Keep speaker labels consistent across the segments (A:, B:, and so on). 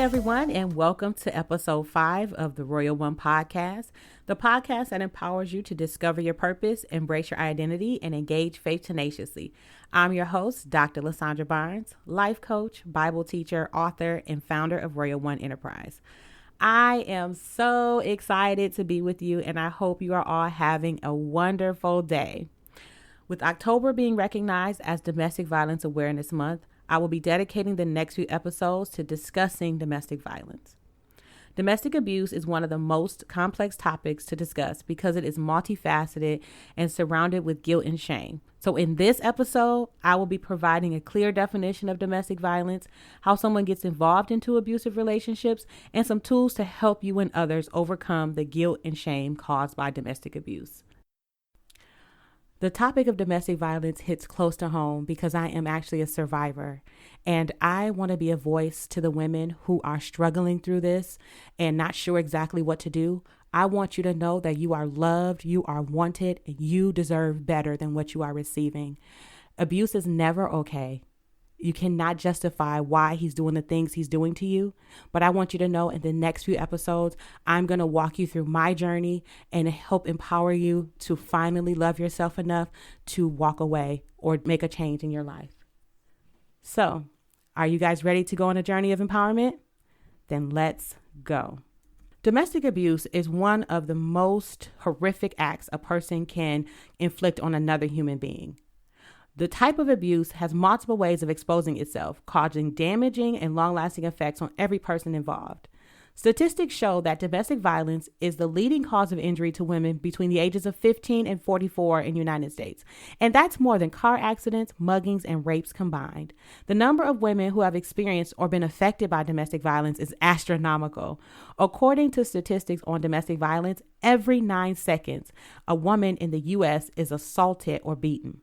A: everyone, and welcome to episode 5 of the Royal One podcast, the podcast that empowers you to discover your purpose, embrace your identity, and engage faith tenaciously. I'm your host, Dr. Lysandra Barnes, life coach, Bible teacher, author, and founder of Royal One Enterprise. I am so excited to be with you, and I hope you are all having a wonderful day. With October being recognized as Domestic Violence Awareness Month, I will be dedicating the next few episodes to discussing domestic violence. Domestic abuse is one of the most complex topics to discuss because it is multifaceted and surrounded with guilt and shame. So in this episode, I will be providing a clear definition of domestic violence, how someone gets involved into abusive relationships, and some tools to help you and others overcome the guilt and shame caused by domestic abuse. The topic of domestic violence hits close to home because I am actually a survivor, and I want to be a voice to the women who are struggling through this and not sure exactly what to do. I want you to know that you are loved, you are wanted, and you deserve better than what you are receiving. Abuse is never okay. You cannot justify why he's doing the things he's doing to you. But I want you to know in the next few episodes, I'm going to walk you through my journey and help empower you to finally love yourself enough to walk away or make a change in your life. So, are you guys ready to go on a journey of empowerment? Then let's go. Domestic abuse is one of the most horrific acts a person can inflict on another human being. The type of abuse has multiple ways of exposing itself, causing damaging and long-lasting effects on every person involved. Statistics show that domestic violence is the leading cause of injury to women between the ages of 15 and 44 in the United States. And that's more than car accidents, muggings, and rapes combined. The number of women who have experienced or been affected by domestic violence is astronomical. According to statistics on domestic violence, every 9 seconds, a woman in the U.S. is assaulted or beaten.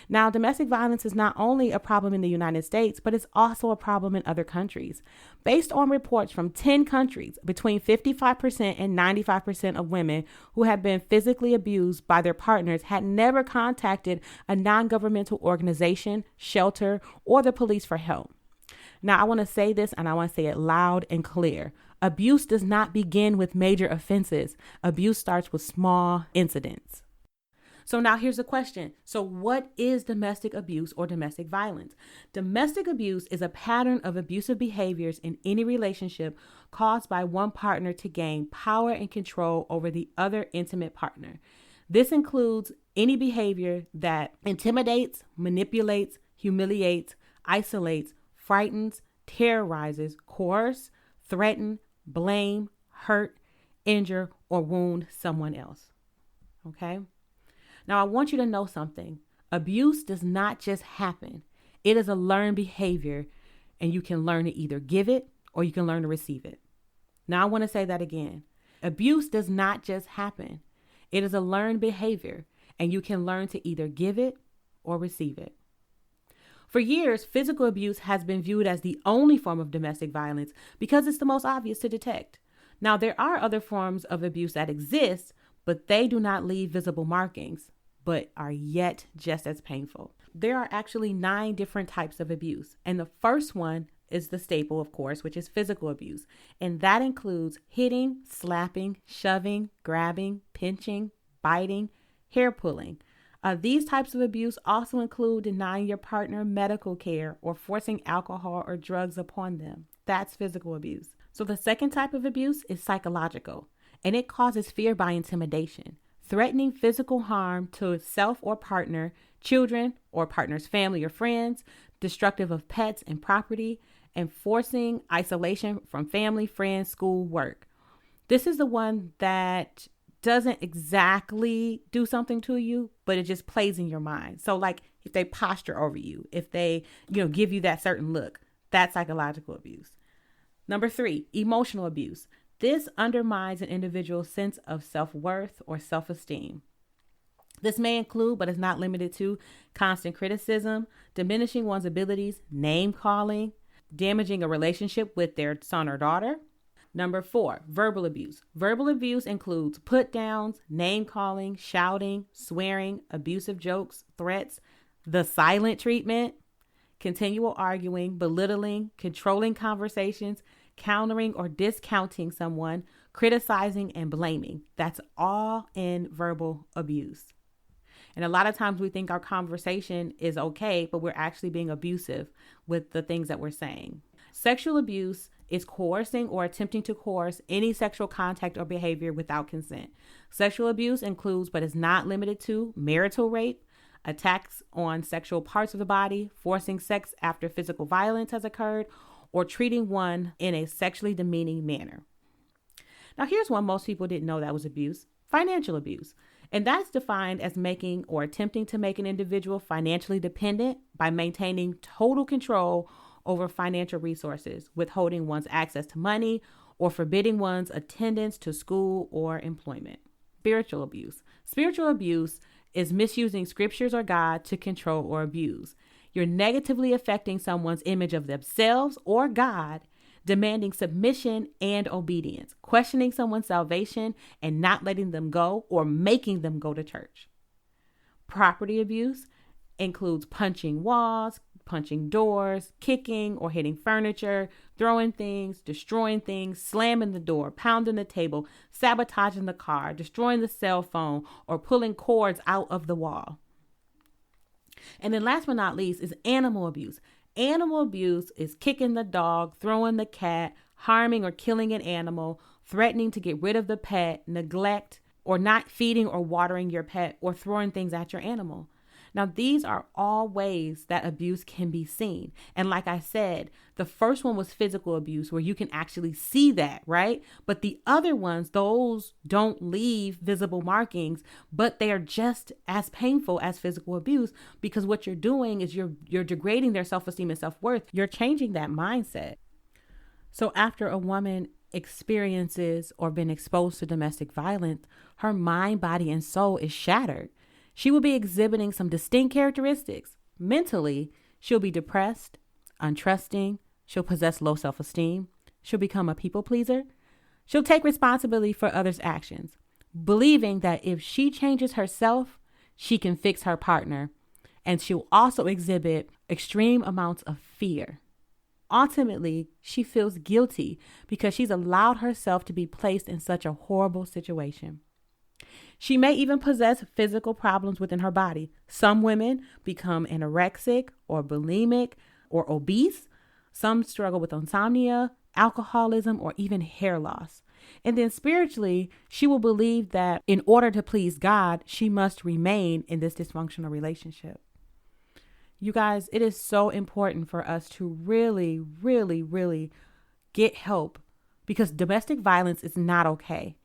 A: Now, domestic violence is not only a problem in the United States, but it's also a problem in other countries. Based on reports from 10 countries, between 55% and 95% of women who have been physically abused by their partners had never contacted a non-governmental organization, shelter, or the police for help. Now, I want to say this, and I want to say it loud and clear. Abuse does not begin with major offenses. Abuse starts with small incidents. So now here's the question. So what is domestic abuse or domestic violence? Domestic abuse is a pattern of abusive behaviors in any relationship caused by one partner to gain power and control over the other intimate partner. This includes any behavior that intimidates, manipulates, humiliates, isolates, frightens, terrorizes, coerce, threaten, blame, hurt, injure, or wound someone else. Okay? Now, I want you to know something. Abuse does not just happen. It is a learned behavior, and you can learn to either give it or you can learn to receive it. Now, I want to say that again. Abuse does not just happen. It is a learned behavior, and you can learn to either give it or receive it. For years, physical abuse has been viewed as the only form of domestic violence because it's the most obvious to detect. Now, there are other forms of abuse that exist, but they do not leave visible markings, but are yet just as painful. There are actually 9 different types of abuse. And the first one is the staple, of course, which is physical abuse. And that includes hitting, slapping, shoving, grabbing, pinching, biting, hair pulling. These types of abuse also include denying your partner medical care or forcing alcohol or drugs upon them. That's physical abuse. So the second type of abuse is psychological, and it causes fear by intimidation, threatening physical harm to self or partner, children or partner's family or friends, destructive of pets and property, and forcing isolation from family, friends, school, work. This is the one that doesn't exactly do something to you, but it just plays in your mind. So like if they posture over you, if they, give you that certain look, that's psychological abuse. Number 3, emotional abuse. This undermines an individual's sense of self-worth or self-esteem. This may include, but is not limited to, constant criticism, diminishing one's abilities, name-calling, damaging a relationship with their son or daughter. Number 4, verbal abuse. Verbal abuse includes put-downs, name-calling, shouting, swearing, abusive jokes, threats, the silent treatment, continual arguing, belittling, controlling conversations, countering or discounting someone, criticizing and blaming. That's all in verbal abuse. And a lot of times we think our conversation is okay, but we're actually being abusive with the things that we're saying. Sexual abuse is coercing or attempting to coerce any sexual contact or behavior without consent. Sexual abuse includes, but is not limited to, marital rape, attacks on sexual parts of the body, forcing sex after physical violence has occurred, or treating one in a sexually demeaning manner. Now, here's one most people didn't know that was abuse: financial abuse. And that's defined as making or attempting to make an individual financially dependent by maintaining total control over financial resources, withholding one's access to money, or forbidding one's attendance to school or employment. Spiritual abuse. Spiritual abuse is misusing scriptures or God to control or abuse. You're negatively affecting someone's image of themselves or God, demanding submission and obedience, questioning someone's salvation and not letting them go or making them go to church. Property abuse includes punching walls, punching doors, kicking or hitting furniture, throwing things, destroying things, slamming the door, pounding the table, sabotaging the car, destroying the cell phone, or pulling cords out of the wall. And then last but not least is animal abuse. Animal abuse is kicking the dog, throwing the cat, harming or killing an animal, threatening to get rid of the pet, neglect, or not feeding or watering your pet, or throwing things at your animal. Now, these are all ways that abuse can be seen. And like I said, the first one was physical abuse, where you can actually see that, right? But the other ones, those don't leave visible markings, but they are just as painful as physical abuse, because what you're doing is you're degrading their self-esteem and self-worth. You're changing that mindset. So after a woman experiences or been exposed to domestic violence, her mind, body, and soul is shattered. She will be exhibiting some distinct characteristics. Mentally, she'll be depressed, untrusting. She'll possess low self-esteem. She'll become a people pleaser. She'll take responsibility for others' actions, believing that if she changes herself, she can fix her partner. And she'll also exhibit extreme amounts of fear. Ultimately, she feels guilty because she's allowed herself to be placed in such a horrible situation. She may even possess physical problems within her body. Some women become anorexic or bulimic or obese. Some struggle with insomnia, alcoholism, or even hair loss. And then spiritually, she will believe that in order to please God, she must remain in this dysfunctional relationship. You guys, it is so important for us to really, really, really get help, because domestic violence is not okay.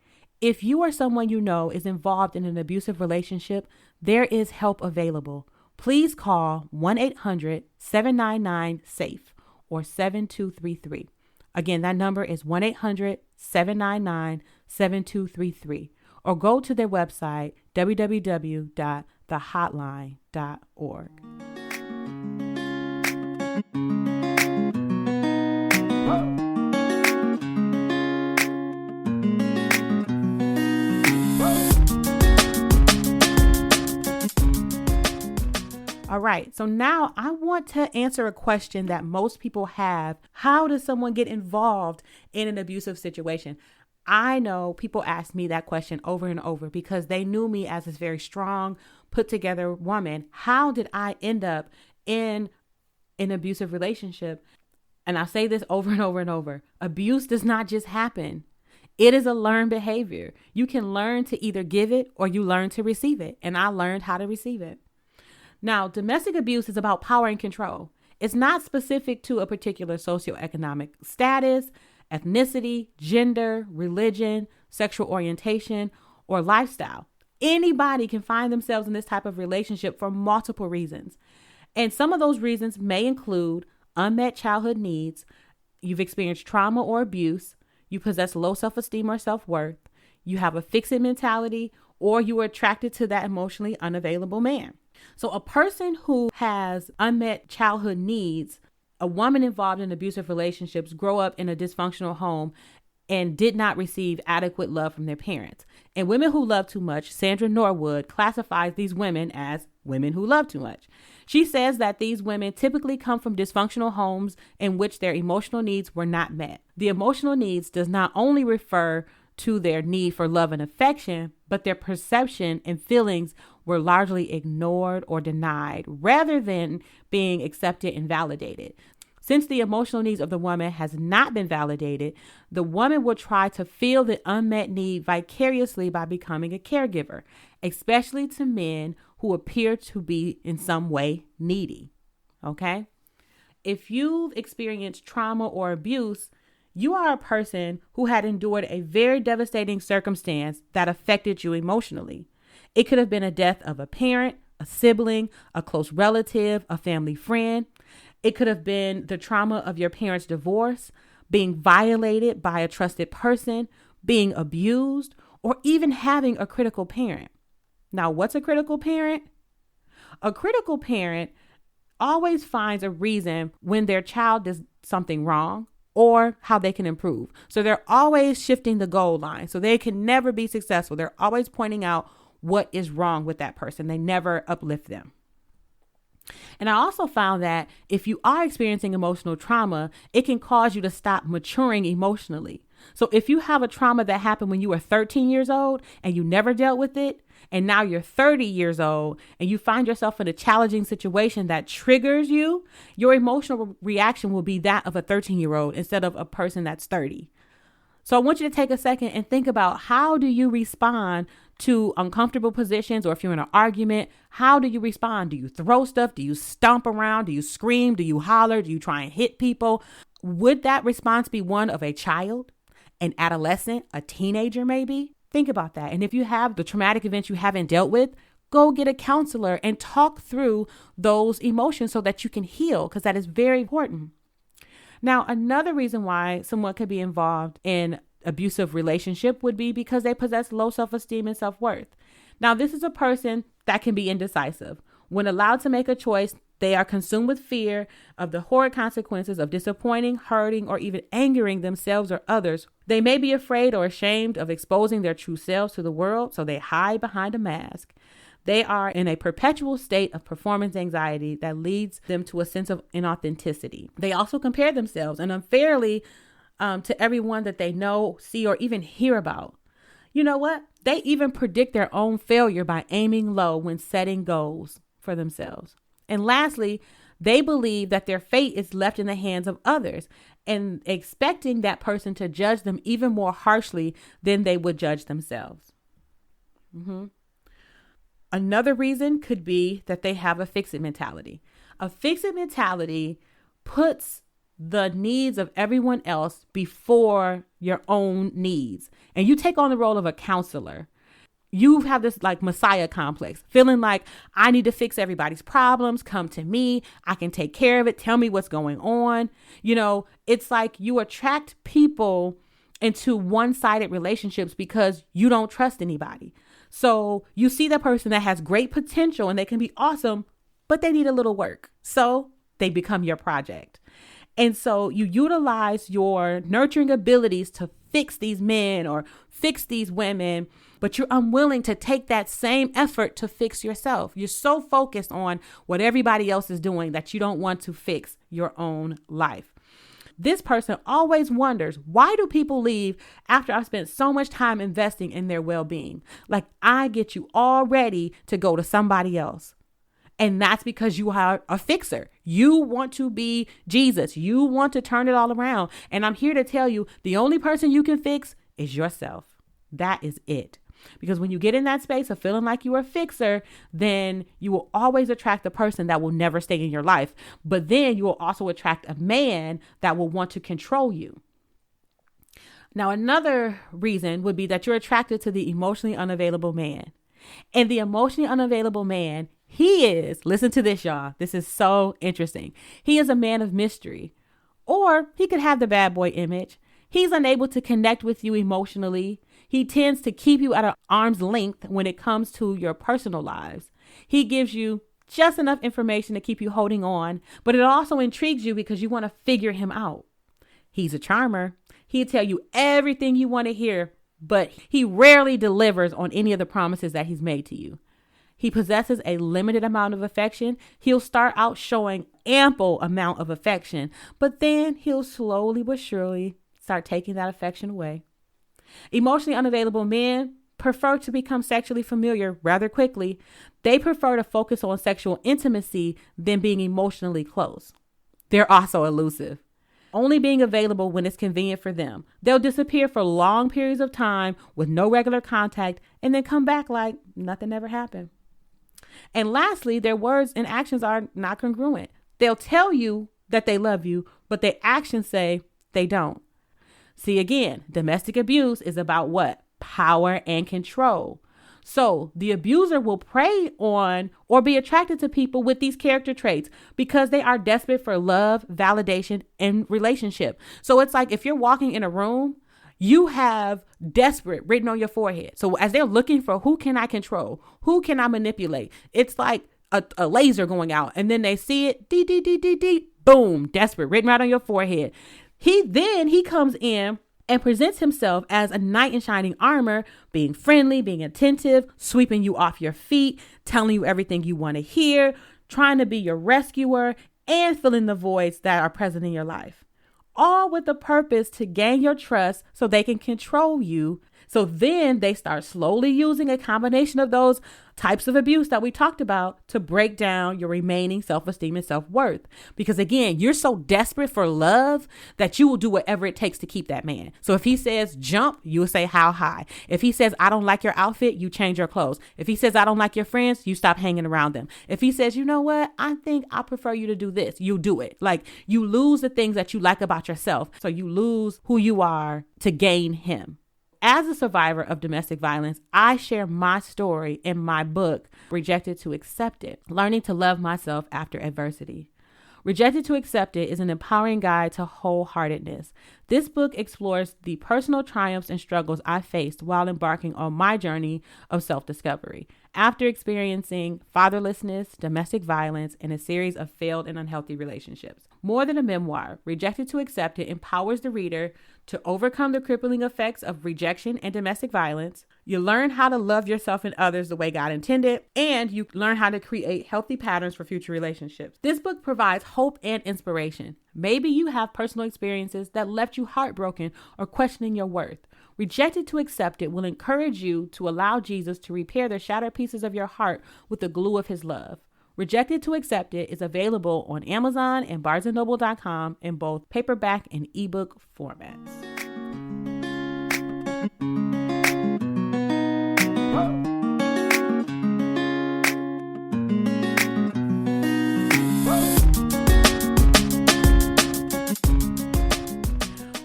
A: If you or someone you know is involved in an abusive relationship, there is help available. Please call 1-800-799-SAFE or 7233. Again, that number is 1-800-799-7233, or go to their website, www.thehotline.org. All right, so now I want to answer a question that most people have. How does someone get involved in an abusive situation? I know people ask me that question over and over because they knew me as this very strong, put together woman. How did I end up in an abusive relationship? And I say this over and over and over. Abuse does not just happen. It is a learned behavior. You can learn to either give it or you learn to receive it. And I learned how to receive it. Now, domestic abuse is about power and control. It's not specific to a particular socioeconomic status, ethnicity, gender, religion, sexual orientation, or lifestyle. Anybody can find themselves in this type of relationship for multiple reasons. And some of those reasons may include unmet childhood needs, you've experienced trauma or abuse, you possess low self-esteem or self-worth, you have a fix-it mentality, or you are attracted to that emotionally unavailable man. So a person who has unmet childhood needs, a woman involved in abusive relationships, grow up in a dysfunctional home and did not receive adequate love from their parents. And women who love too much, Sandra Norwood classifies these women as women who love too much. She says that these women typically come from dysfunctional homes in which their emotional needs were not met. The emotional needs does not only refer to their need for love and affection, but their perception and feelings were largely ignored or denied rather than being accepted and validated. Since the emotional needs of the woman has not been validated, the woman will try to fill the unmet need vicariously by becoming a caregiver, especially to men who appear to be in some way needy. Okay? If you've experienced trauma or abuse, you are a person who had endured a very devastating circumstance that affected you emotionally. It could have been a death of a parent, a sibling, a close relative, a family friend. It could have been the trauma of your parents' divorce, being violated by a trusted person, being abused, or even having a critical parent. Now, what's a critical parent? A critical parent always finds a reason when their child does something wrong or how they can improve. So they're always shifting the goal line. So they can never be successful. They're always pointing out what is wrong with that person. They never uplift them. And I also found that if you are experiencing emotional trauma, it can cause you to stop maturing emotionally. So if you have a trauma that happened when you were 13 years old and you never dealt with it, and now you're 30 years old and you find yourself in a challenging situation that triggers you, your emotional reaction will be that of a 13-year-old instead of a person that's 30. So I want you to take a second and think about, how do you respond to uncomfortable positions, or if you're in an argument, how do you respond? Do you throw stuff? Do you stomp around? Do you scream? Do you holler? Do you try and hit people? Would that response be one of a child, an adolescent, a teenager maybe? Think about that. And if you have the traumatic events you haven't dealt with, go get a counselor and talk through those emotions so that you can heal, because that is very important. Now, another reason why someone could be involved in abusive relationship would be because they possess low self-esteem and self-worth. Now, this is a person that can be indecisive. When allowed to make a choice, they are consumed with fear of the horrid consequences of disappointing, hurting, or even angering themselves or others. They may be afraid or ashamed of exposing their true selves to the world, so they hide behind a mask. They are in a perpetual state of performance anxiety that leads them to a sense of inauthenticity. They also compare themselves and unfairly to everyone that they know, see, or even hear about. You know what? They even predict their own failure by aiming low when setting goals for themselves. And lastly, they believe that their fate is left in the hands of others and expecting that person to judge them even more harshly than they would judge themselves. Another reason could be that they have a fix-it mentality. A fix-it mentality puts the needs of everyone else before your own needs. And you take on the role of a counselor. You have this like Messiah complex, feeling like I need to fix everybody's problems. Come to me. I can take care of it. Tell me what's going on. You know, it's like you attract people into one-sided relationships because you don't trust anybody. So you see the person that has great potential and they can be awesome, but they need a little work. So they become your project. And so you utilize your nurturing abilities to fix these men or fix these women, but you're unwilling to take that same effort to fix yourself. You're so focused on what everybody else is doing that you don't want to fix your own life. This person always wonders, why do people leave after I've spent so much time investing in their well-being? Like, I get you all ready to go to somebody else. And that's because you are a fixer. You want to be Jesus. You want to turn it all around. And I'm here to tell you, the only person you can fix is yourself. That is it. Because when you get in that space of feeling like you're a fixer, then you will always attract the person that will never stay in your life. But then you will also attract a man that will want to control you. Now, another reason would be that you're attracted to the emotionally unavailable man. And the emotionally unavailable man, he is, listen to this, y'all. This is so interesting. He is a man of mystery, or he could have the bad boy image. He's unable to connect with you emotionally. He tends to keep you at an arm's length when it comes to your personal lives. He gives you just enough information to keep you holding on, but it also intrigues you because you want to figure him out. He's a charmer. He'll tell you everything you want to hear, but he rarely delivers on any of the promises that he's made to you. he possesses a limited amount of affection, he'll start out showing ample amount of affection, but then he'll slowly but surely start taking that affection away. Emotionally unavailable men prefer to become sexually familiar rather quickly. They prefer to focus on sexual intimacy than being emotionally close. They're also elusive, only being available when it's convenient for them. They'll disappear for long periods of time with no regular contact and then come back like nothing ever happened. And lastly, their words and actions are not congruent. They'll tell you that they love you, but their actions say they don't. See, again, domestic abuse is about what? Power and control. So the abuser will prey on or be attracted to people with these character traits because they are desperate for love, validation, and relationship. So it's like if you're walking in a room, you have desperate written on your forehead. So as they're looking for who can I control, who can I manipulate, it's like a laser going out, and then they see it, boom, desperate written right on your forehead. He comes in and presents himself as a knight in shining armor, being friendly, being attentive, sweeping you off your feet, telling you everything you want to hear, trying to be your rescuer, and filling the voids that are present in your life. All with the purpose to gain your trust so they can control you. So then they start slowly using a combination of those types of abuse that we talked about to break down your remaining self-esteem and self-worth. Because again, you're so desperate for love that you will do whatever it takes to keep that man. So if he says jump, you will say how high. If he says, I don't like your outfit, you change your clothes. If he says, I don't like your friends, you stop hanging around them. If he says, you know what, I think I prefer you to do this, you do it. Like you lose the things that you like about yourself. So you lose who you are to gain him. As a survivor of domestic violence, I share my story in my book, Rejected to Accept It, Learning to Love Myself After Adversity. Rejected to Accept It is an empowering guide to wholeheartedness. This book explores the personal triumphs and struggles I faced while embarking on my journey of self-discovery. After experiencing fatherlessness, domestic violence, and a series of failed and unhealthy relationships. More than a memoir, Rejected to Accept It empowers the reader to overcome the crippling effects of rejection and domestic violence. You learn how to love yourself and others the way God intended, and you learn how to create healthy patterns for future relationships. This book provides hope and inspiration. Maybe you have personal experiences that left you heartbroken or questioning your worth. Rejected to Accept It will encourage you to allow Jesus to repair the shattered pieces of your heart with the glue of his love. Rejected to Accept It is available on Amazon and BarnesandNoble.com in both paperback and ebook formats.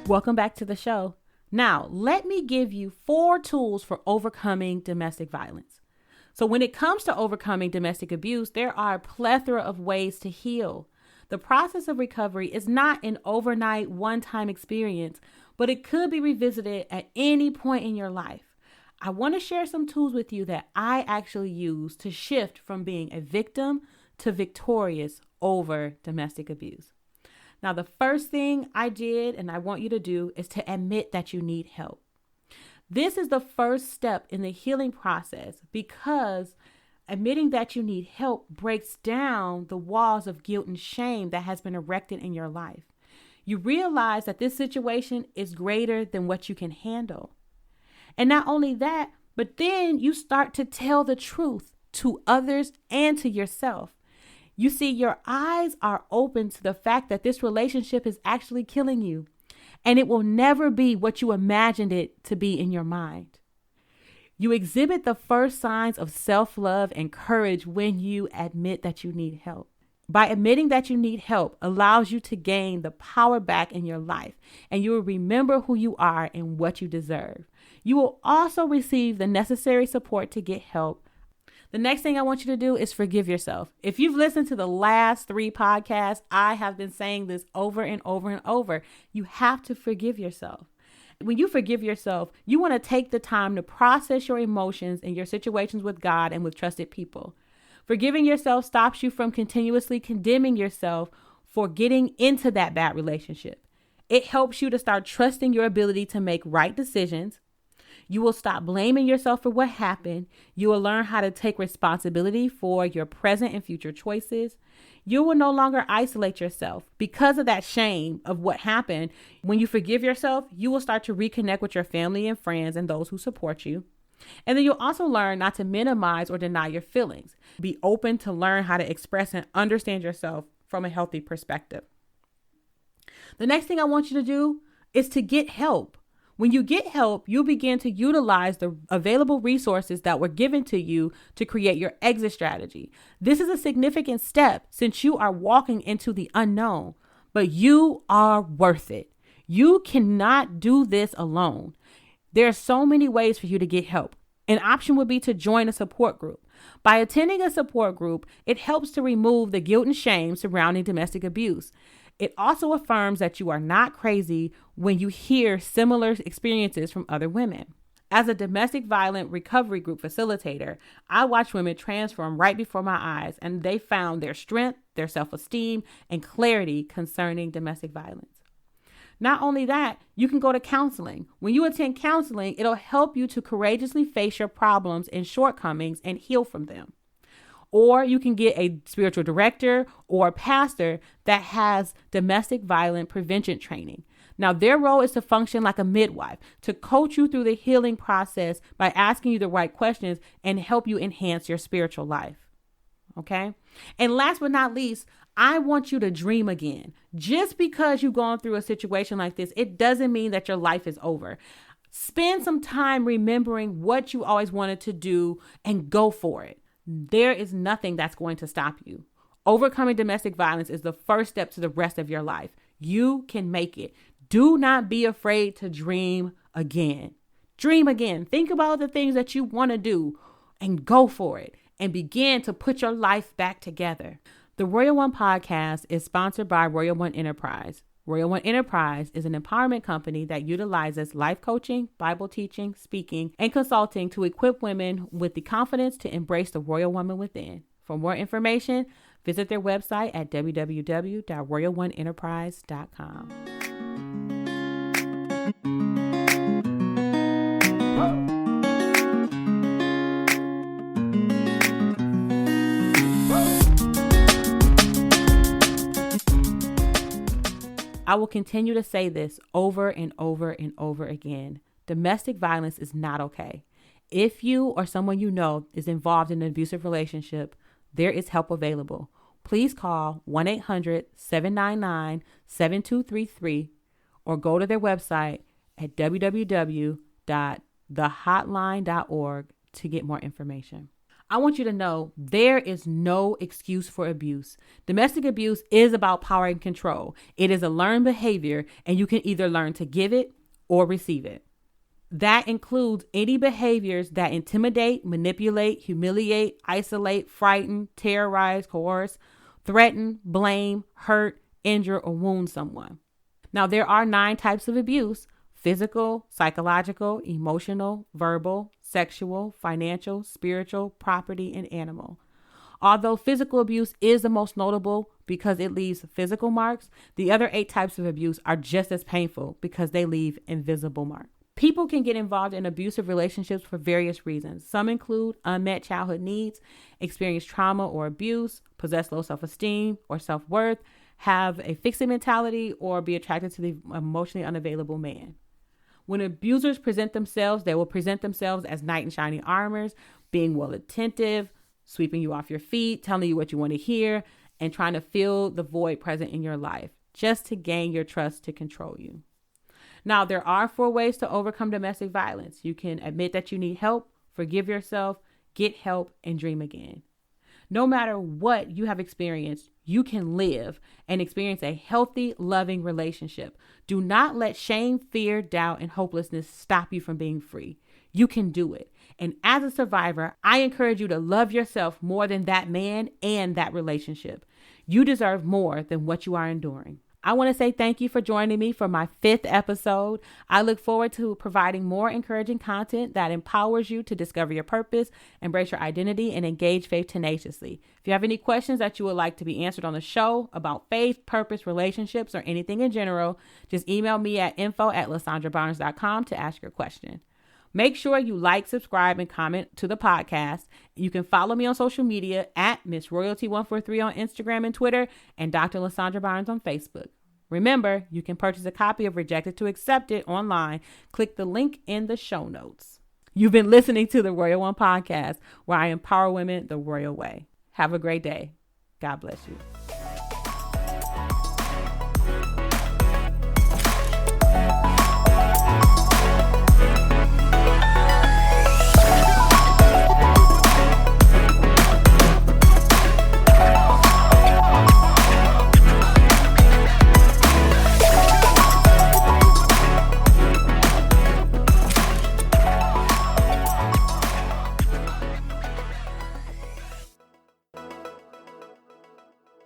A: Welcome back to the show. Now, let me give you 4 tools for overcoming domestic violence. So when it comes to overcoming domestic abuse, there are a plethora of ways to heal. The process of recovery is not an overnight, one-time experience, but it could be revisited at any point in your life. I want to share some tools with you that I actually use to shift from being a victim to victorious over domestic abuse. Now, the first thing I did and I want you to do is to admit that you need help. This is the first step in the healing process because admitting that you need help breaks down the walls of guilt and shame that has been erected in your life. You realize that this situation is greater than what you can handle. And not only that, but then you start to tell the truth to others and to yourself. You see, your eyes are open to the fact that this relationship is actually killing you, and it will never be what you imagined it to be in your mind. You exhibit the first signs of self-love and courage when you admit that you need help. By admitting that you need help allows you to gain the power back in your life, and you will remember who you are and what you deserve. You will also receive the necessary support to get help. The next thing I want you to do is forgive yourself. If you've listened to the last 3 podcasts, I have been saying this over and over and over. You have to forgive yourself. When you forgive yourself, you want to take the time to process your emotions and your situations with God and with trusted people. Forgiving yourself stops you from continuously condemning yourself for getting into that bad relationship. It helps you to start trusting your ability to make right decisions. You will stop blaming yourself for what happened. You will learn how to take responsibility for your present and future choices. You will no longer isolate yourself because of that shame of what happened. When you forgive yourself, you will start to reconnect with your family and friends and those who support you. And then you'll also learn not to minimize or deny your feelings. Be open to learn how to express and understand yourself from a healthy perspective. The next thing I want you to do is to get help. When you get help, you'll begin to utilize the available resources that were given to you to create your exit strategy. This is a significant step since you are walking into the unknown, but you are worth it. You cannot do this alone. There are so many ways for you to get help. An option would be to join a support group. By attending a support group, it helps to remove the guilt and shame surrounding domestic abuse. It also affirms that you are not crazy when you hear similar experiences from other women. As a domestic violence recovery group facilitator, I watch women transform right before my eyes, and they found their strength, their self-esteem, and clarity concerning domestic violence. Not only that, you can go to counseling. When you attend counseling, it'll help you to courageously face your problems and shortcomings and heal from them. Or you can get a spiritual director or a pastor that has domestic violence prevention training. Now, their role is to function like a midwife, to coach you through the healing process by asking you the right questions and help you enhance your spiritual life. Okay? And last but not least, I want you to dream again. Just because you've gone through a situation like this, it doesn't mean that your life is over. Spend some time remembering what you always wanted to do and go for it. There is nothing that's going to stop you. Overcoming domestic violence is the first step to the rest of your life. You can make it. Do not be afraid to dream again. Dream again. Think about the things that you want to do and go for it and begin to put your life back together. The Royal One podcast is sponsored by Royal One Enterprise. Royal One Enterprise is an empowerment company that utilizes life coaching, Bible teaching, speaking, and consulting to equip women with the confidence to embrace the royal woman within. For more information, visit their website at www.royaloneenterprise.com. I will continue to say this over and over and over again. Domestic violence is not okay. If you or someone you know is involved in an abusive relationship, there is help available. Please call 1-800-799-7233 or go to their website at www.thehotline.org to get more information. I want you to know there is no excuse for abuse. Domestic abuse is about power and control. It is a learned behavior, and you can either learn to give it or receive it. That includes any behaviors that intimidate, manipulate, humiliate, isolate, frighten, terrorize, coerce, threaten, blame, hurt, injure, or wound someone. Now, there are 9 types of abuse: physical, psychological, emotional, verbal, sexual, financial, spiritual, property, and animal. Although physical abuse is the most notable because it leaves physical marks, the other 8 types of abuse are just as painful because they leave invisible marks. People can get involved in abusive relationships for various reasons. Some include unmet childhood needs, experience trauma or abuse, possess low self-esteem or self-worth, have a fixed mentality, or be attracted to the emotionally unavailable man. When abusers present themselves, they will present themselves as knight in shining armors, being well attentive, sweeping you off your feet, telling you what you want to hear, and trying to fill the void present in your life just to gain your trust to control you. Now, there are 4 ways to overcome domestic violence. You can admit that you need help, forgive yourself, get help, and dream again. No matter what you have experienced, you can live and experience a healthy, loving relationship. Do not let shame, fear, doubt, and hopelessness stop you from being free. You can do it. And as a survivor, I encourage you to love yourself more than that man and that relationship. You deserve more than what you are enduring. I want to say thank you for joining me for my 5th episode. I look forward to providing more encouraging content that empowers you to discover your purpose, embrace your identity, and engage faith tenaciously. If you have any questions that you would like to be answered on the show about faith, purpose, relationships, or anything in general, just email me at info@lasandrabarnes.com to ask your question. Make sure you like, subscribe, and comment to the podcast. You can follow me on social media at Miss Royalty143 on Instagram and Twitter, and Dr. Lysandra Barnes on Facebook. Remember, you can purchase a copy of Rejected to Accepted online. Click the link in the show notes. You've been listening to the Royal One Podcast, where I empower women the royal way. Have a great day. God bless you.